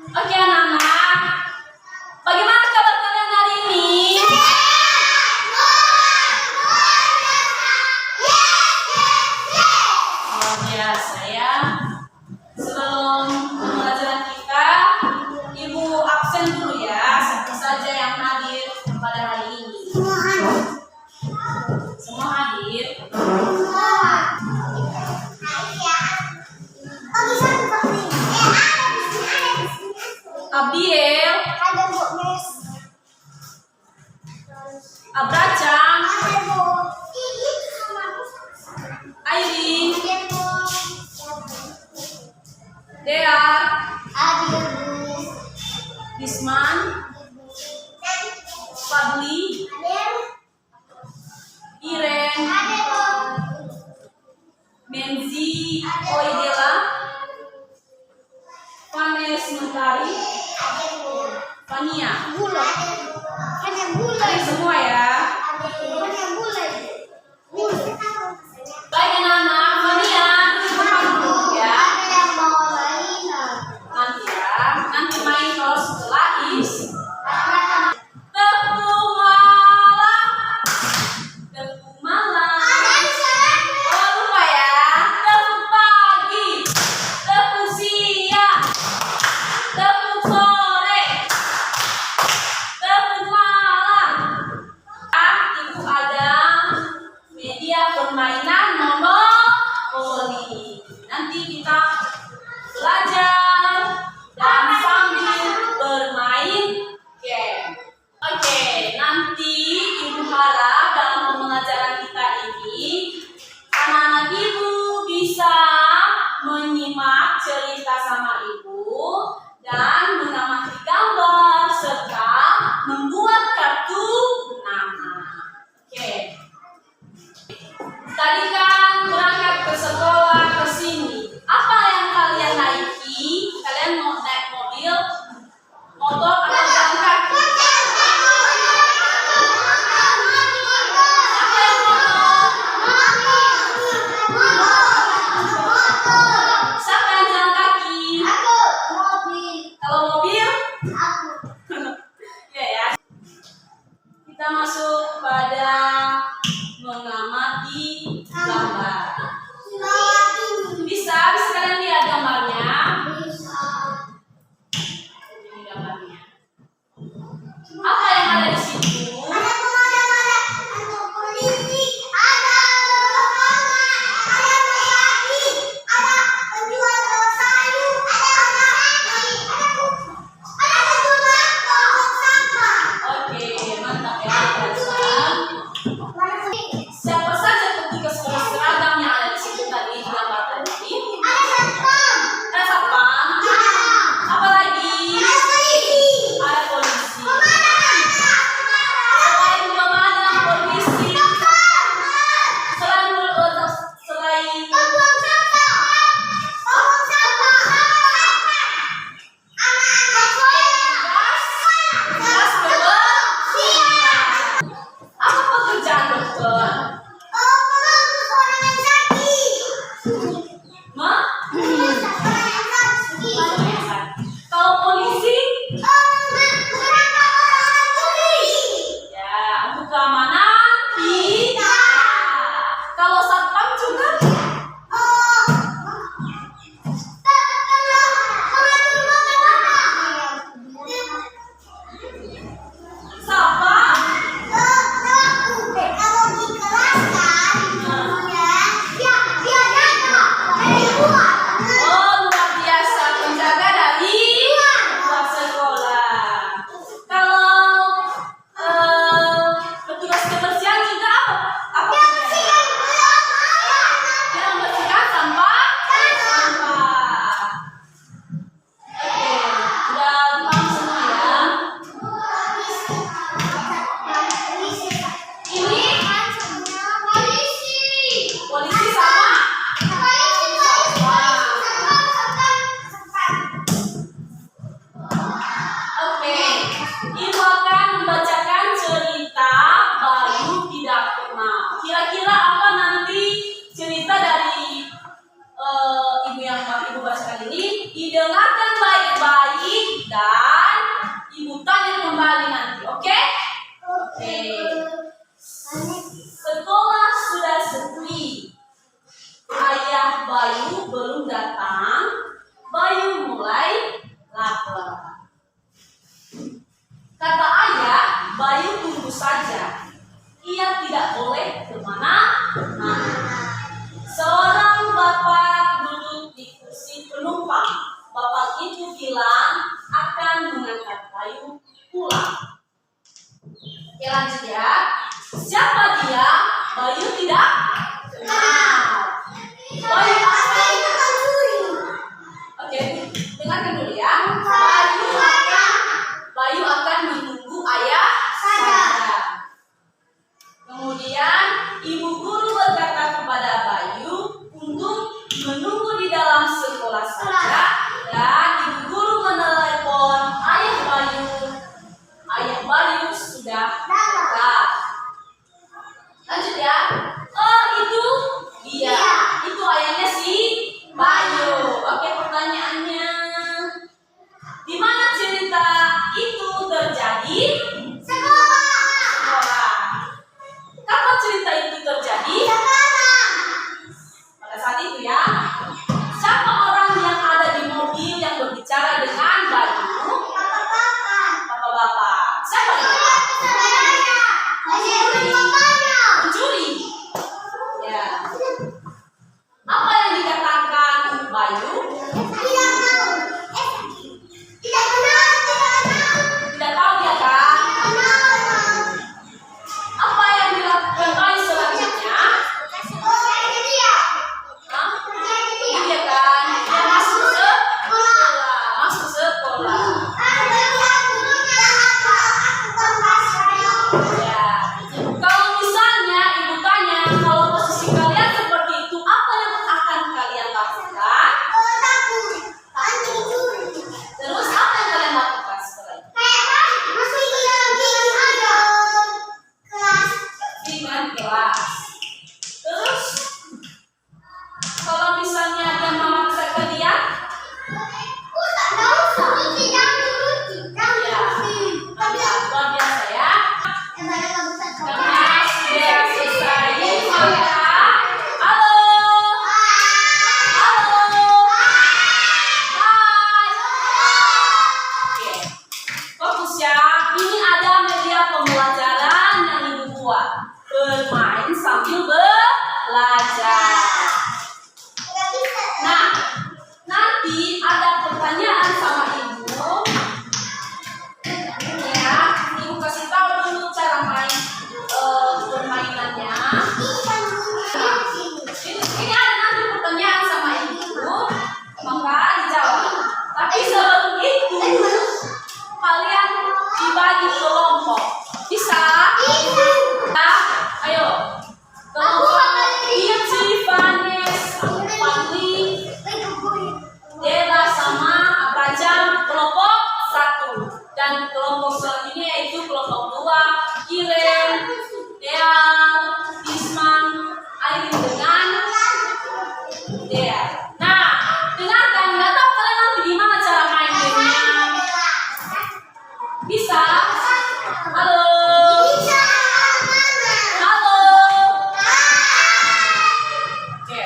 Oke anak-anak, bagaimana kabar kalian hari ini? Luar biasa ya. Sebelum pembelajaran kita, Ibu absen dulu ya, siapa saja yang hadir pada hari ini. Semua hadir? Abiel, Abracam, Airin, Dea, Bisman, Fadli, Iren, Menzi, Oidela, Vanes Mentari, Fania. Ada semua ya. Baik anak-anak, Fania depan dulu ya. Nanti ya, nanti main kalau setelah tepuk malam, tepuk malam. Oh lupa ya, tepuk pagi, tepuk siang, tepuk sore, tepuk malam. Ibu ada media permainan monopoli. Nanti kita belajar dan sambil bermain game. Oke, nanti Ibu harap dalam pembelajaran kita ini anak-anak Ibu bisa menyimak cerita sama Ibu dan mengamati gambar serta membuat kartu nama. Oke. Tadi kan berangkat ke sekolah ke sini. Apa yang kalian naiki? Kalian mau naik mobil, motor atau jalan kaki? Siapa yang motor? Siapa yang jalan kaki? Kalau mobil? Ya ya. Kita masuk pada mengamati gambar. Bisa kalian lihat gambarnya? Ini gambarnya. kembali nanti, oke? Oke. Sekolah sudah sepi. Ayah Bayu belum datang. Bayu mulai lapar. Kata ayah, Bayu tunggu saja. Ia tidak boleh kemana-mana. Seorang bapak duduk di kursi penumpang. Bapak itu bilang akan mengangkat Bayu pulang. Oke, lanjut ya. Siapa dia? Bayu tidak kenal. Oke, dengarkan dulu ya. Bayu akan menunggu ayah saja. Kemudian ibu guru berkata kepada Bayu untuk menunggu di dalam sekolah saja. Dan ibu guru menelepon ayah Bayu. Ayah Bayu sudah datang. Lanjut ya. Oh, itu dia. Itu ayahnya si Bayu. Oke, pertanyaannya, di mana cerita itu terjadi? Sekolah. Kapan cerita itu terjadi? Pada saat itu ya. Siapa orang yang ada di mobil yang berbicara dengan Bayu? Bapak-bapak. Siapa itu? Pencuri. Ya. Apa yang dikatakan Bayu? Tidak tahu dia kan? Apa yang dilakukan Bayu selanjutnya? Hah? Iya kan? Dia masuk sekolah. Masuk sekolah. Ya. Kalau misalnya ibu tanya, kalau posisi kalian seperti itu, apa yang akan kalian lakukan? Terus apa yang kalian lakukan setelah itu? Dengan kelas. Terus kalau misalnya dia memaksa kalian, luar biasa ya. Karena sudah selesai maka halo. Hai. Oke. Fokus ya. Ini ada media pembelajaran yang ibu buat. Bermain sambil belajar. Nah, nanti ada pertanyaan sama ibu. Ya, ibu kasih tahu dulu cara main permainannya. Ini ada nanti pertanyaan sama ibu, maka dijawab. Tapi sebelum itu, kalian dibagi kelompok. Bisa? Nah, ayo. Kelompok Ici, Vanes, Fadli, Dela sama Abraham, kelompok 1. Dan kelompok selanjutnya yaitu kelompok 2, Kiren, Dea, Isman, Airin dengan Dea. Nah, dengarkan, nggak tahu kalian nanti gimana cara main gamenya? Bisa? Halo? Halo? Oke.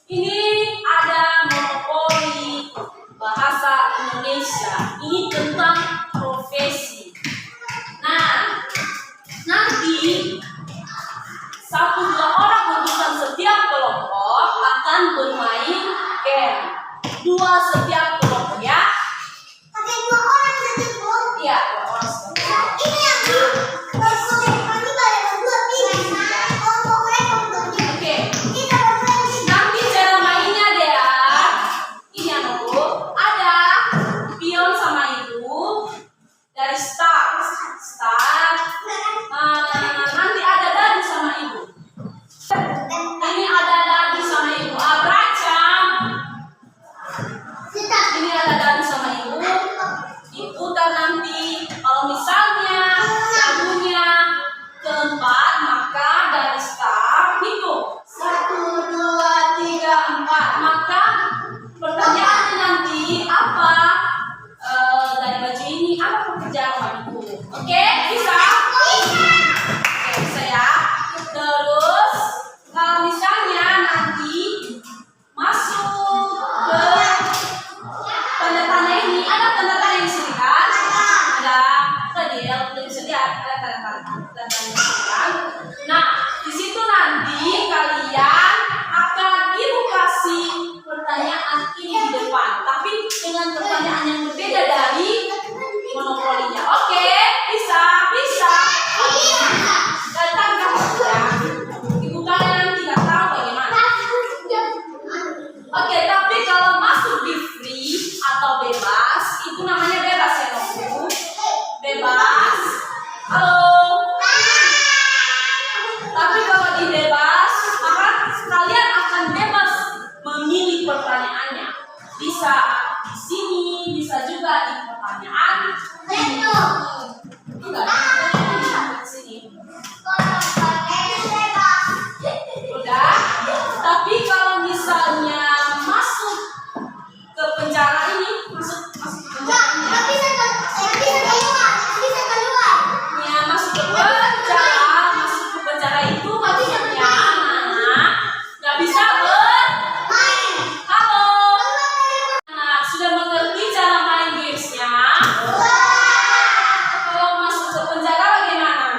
Ini ada monopoli bahasa Indonesia. Ini tentang profesi. Nah, nanti 1-2 orang utusan setiap kelompok akan bermain game. 2 setiap kelompok ya. Iya, 2 orang setiap Oke. Nanti cara mainnya deh ya. Ini yang ada pion sama ibu. dari baju ini apa pekerjaan Bapak Ibu. Oke, bisa? Oke, bisa ya. Terus kalau misalnya nanti masuk ke tanda-tanda ini, ada tanda-tanda yang disini kan? Ada tadi ya, belum bisa lihat ada tanda-tanda yang disini. Nah, di situ nanti kalian akan Ibu kasih pertanyaan ini di depan, tapi dengan pertanyaan yang berbeda dari monopolinya. Oke, bisa, bisa. Datang ya. Ibu kalian nanti nggak tahu bagaimana. Oke, tapi kalau masuk di free atau bebas, itu namanya bebas ya, Bu. Bebas. Halo. Tapi kalau di bebas, maka kalian akan bebas memilih pertanyaannya. Bisa di sini, bisa juga di pertanyaan ini. Enggak, di sini. Udah. Tapi kalau misalnya masuk ke penjara ini, masuk ke penjara ini. Ya, masuk ke penjara itu maksudnya anak nggak bisa bermain. Halo. Nah, sudah mengerti cara main gamesnya? Kalau masuk ke penjara bagaimana?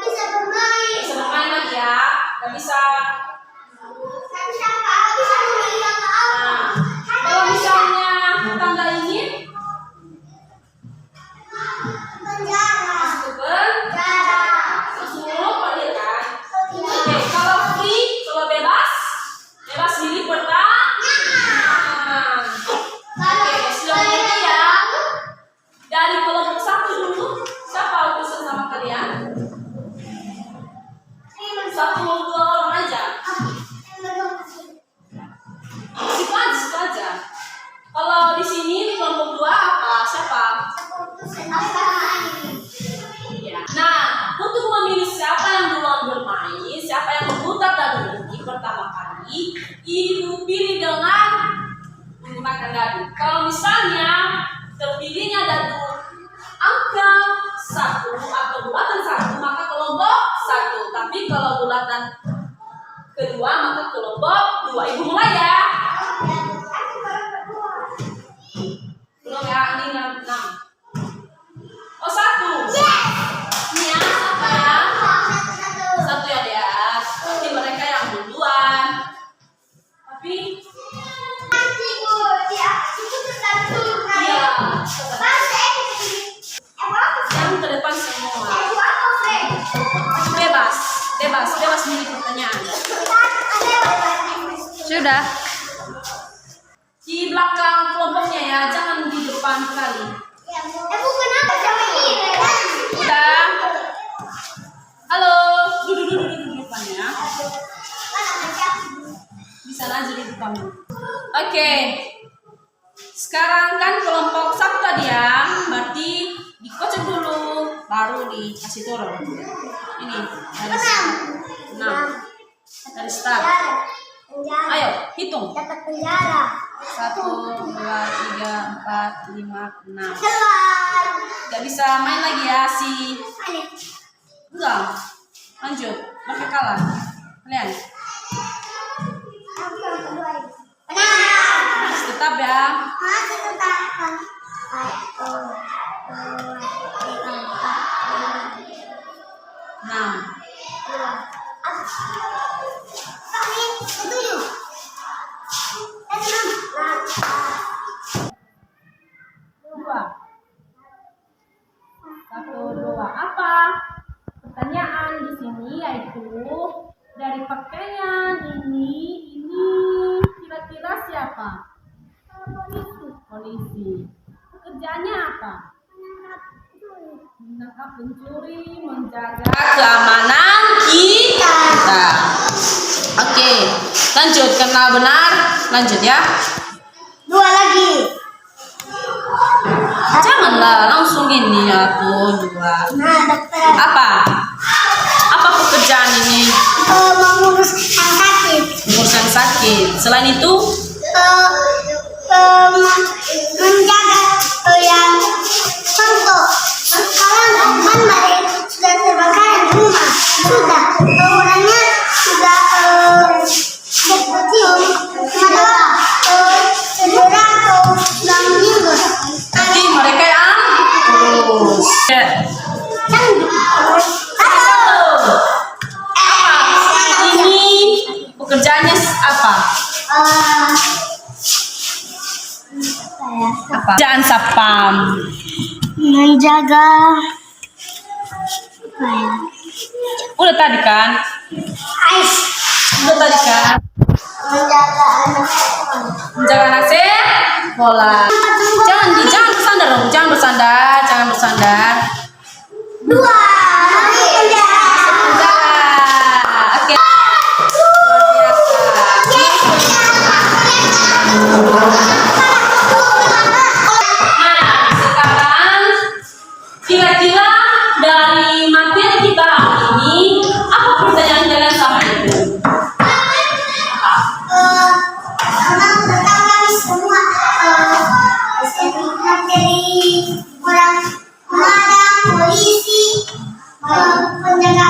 Bisa bermain lagi ya? Nggak bisa. Nah, kalau misalnya tanda ini masuk ke langsung lupa dia kan? Oke, kalau free, kalau bebas milih pertanyaan. Oke, sudah mengerti ya? Dari kelompok 1 dulu, siapa utusan sama kalian? 1-2 orang aja. Situ aja. Kalau di sini di kelompok 2 apa? Siapa? Ya. Nah, untuk memilih siapa yang duluan bermain, siapa yang memutar dadu ini pertama kali, Ibu pilih dengan menggunakan dadu. Kalau misalnya terpilihnya dadu angka 1 atau bulatan 1, maka kelompok 1. Tapi kalau bulatan kedua, maka kelompok 2. Ibu mulai ya. Belum ya, ini 6. Oh, 1. Ini ya, apa ya? 1 ya, dia. Nanti mereka yang duluan. Tapi iya, yang ke depan semua. Bebas milih pertanyaan. Sudah. Di belakang kelompoknya ya, jangan di depan kali. Udah. Halo, duduk di depannya. Bisa aja di depan. Oke. Sekarang kan kelompok 1 tadi ya, berarti dikocok dulu, baru dikasih turun. Ini dari start. Nah, dari start. Ayo hitung. 1, 2, 3, 4, 5, 6. Gak bisa main lagi ya si. Enggak. Lanjut. Pakai kalah. Kalian. Tetap ya. 6. Apa? Pertanyaan di sini yaitu dari pakaian ini kira-kira siapa? Polisi. Pekerjaannya apa? Menangkap pencuri, menjaga keamanan kita. Oke, lanjut. Karena benar, lanjut ya. 2 lagi. Janganlah langsung gini ya tuh 2. Nah, dokter. Apa pekerjaan ini? Mengurus yang sakit. Mengurus yang sakit. Selain itu? Apa? Jangan sapam. Menjaga apa ya? Udah tadi kan? Ais. Udah tadi kan? Menjaga anak sekolah. Menjaga anak sekolah. Jangan bersandar dong. Jangan bersandar. Dua. Menjaga. Oke. Luar biasa. Nah, sekarang kira-kira dari materi kita hari ini apa pertanyaan kalian sama itu? Tentang kami semua materi orang pemadam, polisi, penjaga